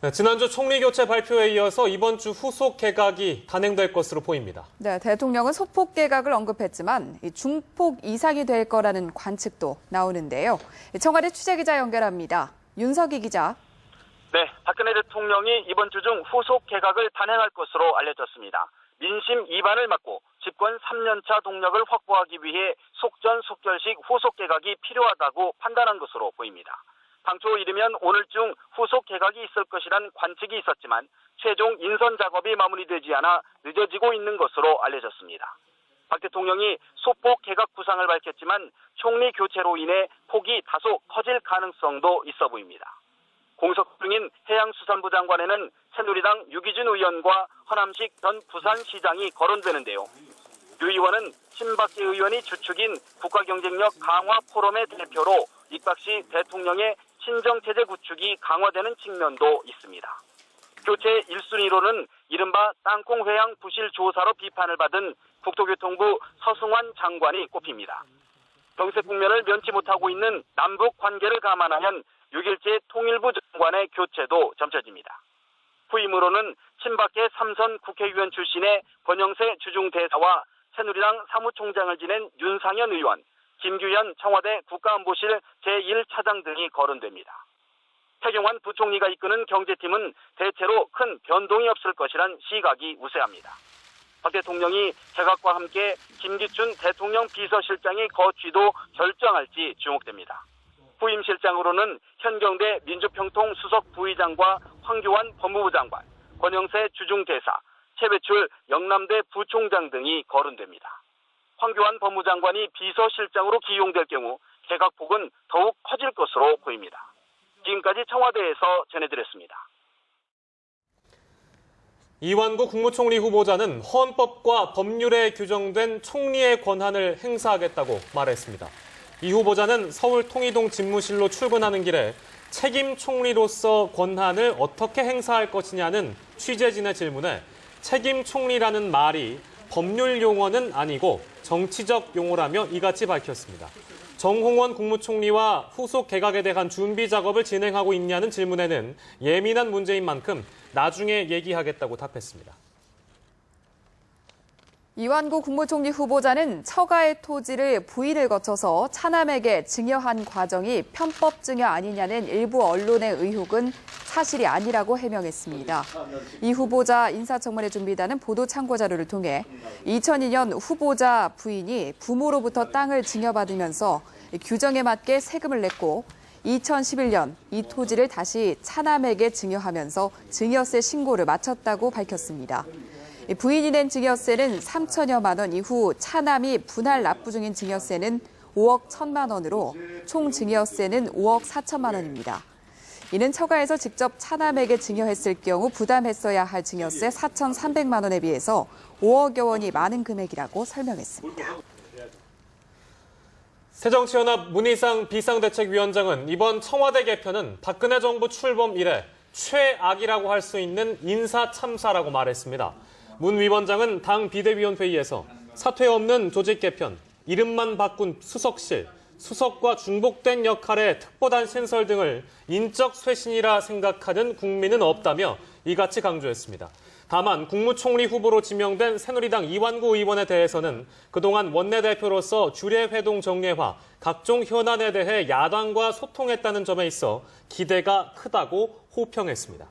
네, 지난주 총리 교체 발표에 이어서 이번 주 후속 개각이 단행될 것으로 보입니다. 네, 대통령은 소폭 개각을 언급했지만 중폭 이상이 될 거라는 관측도 나오는데요. 청와대 취재기자 연결합니다. 윤석희 기자. 네, 박근혜 대통령이 이번 주 중 후속 개각을 단행할 것으로 알려졌습니다. 민심 이반을 막고 집권 3년차 동력을 확보하기 위해 속전속결식 후속 개각이 필요하다고 판단한 것으로 보입니다. 당초 이르면 오늘 중 후속 개각이 있을 것이란 관측이 있었지만 최종 인선 작업이 마무리되지 않아 늦어지고 있는 것으로 알려졌습니다. 박 대통령이 소폭 개각 구상을 밝혔지만 총리 교체로 인해 폭이 다소 커질 가능성도 있어 보입니다. 공석 중인 해양수산부 장관에는 새누리당 유기준 의원과 허남식 전 부산시장이 거론되는데요. 유 의원은 친박계 의원이 주축인 국가경쟁력 강화 포럼의 대표로 입각 시 대통령의 친정체제 구축이 강화되는 측면도 있습니다. 교체 1순위로는 이른바 땅콩 회항 부실 조사로 비판을 받은 국토교통부 서승환 장관이 꼽힙니다. 정세 국면을 면치 못하고 있는 남북 관계를 감안하면 6일째 통일부 장관의 교체도 점쳐집니다. 후임으로는 친박계 3선 국회의원 출신의 권영세 주중대사와 새누리당 사무총장을 지낸 윤상현 의원, 김규현 청와대 국가안보실 제1차장 등이 거론됩니다. 태경환 부총리가 이끄는 경제팀은 대체로 큰 변동이 없을 것이란 시각이 우세합니다. 박 대통령이 개각과 함께 김기춘 대통령 비서실장의 거취도 결정할지 주목됩니다. 후임 실장으로는 현경대 민주평통 수석 부의장과 황교안 법무부 장관, 권영세 주중대사, 최배출 영남대 부총장 등이 거론됩니다. 황교안 법무장관이 비서실장으로 기용될 경우 개각폭은 더욱 커질 것으로 보입니다. 지금까지 청와대에서 전해드렸습니다. 이완구 국무총리 후보자는 헌법과 법률에 규정된 총리의 권한을 행사하겠다고 말했습니다. 이 후보자는 서울 통이동 집무실로 출근하는 길에 책임 총리로서 권한을 어떻게 행사할 것이냐는 취재진의 질문에 책임 총리라는 말이 법률 용어는 아니고 정치적 용어라며 이같이 밝혔습니다. 정홍원 국무총리와 후속 개각에 대한 준비 작업을 진행하고 있냐는 질문에는 예민한 문제인 만큼 나중에 얘기하겠다고 답했습니다. 이완구 국무총리 후보자는 처가의 토지를 부인을 거쳐서 차남에게 증여한 과정이 편법 증여 아니냐는 일부 언론의 의혹은 사실이 아니라고 해명했습니다. 이 후보자 인사청문회 준비단은 보도 참고 자료를 통해 2002년 후보자 부인이 부모로부터 땅을 증여받으면서 규정에 맞게 세금을 냈고 2011년 이 토지를 다시 차남에게 증여하면서 증여세 신고를 마쳤다고 밝혔습니다. 부인이 낸 증여세는 3천여만 원, 이후 차남이 분할 납부 중인 증여세는 5억 1천만 원으로 총 증여세는 5억 4천만 원입니다. 이는 처가에서 직접 차남에게 증여했을 경우 부담했어야 할 증여세 4,300만 원에 비해서 5억여 원이 많은 금액이라고 설명했습니다. 새정치연합 문희상 비상대책위원장은 이번 청와대 개편은 박근혜 정부 출범 이래 최악이라고 할 수 있는 인사 참사라고 말했습니다. 문 위원장은 당 비대위원회의에서 사퇴 없는 조직 개편, 이름만 바꾼 수석실, 수석과 중복된 역할의 특보단 신설 등을 인적 쇄신이라 생각하는 국민은 없다며 이같이 강조했습니다. 다만 국무총리 후보로 지명된 새누리당 이완구 의원에 대해서는 그동안 원내대표로서 주례회동 정례화, 각종 현안에 대해 야당과 소통했다는 점에 있어 기대가 크다고 호평했습니다.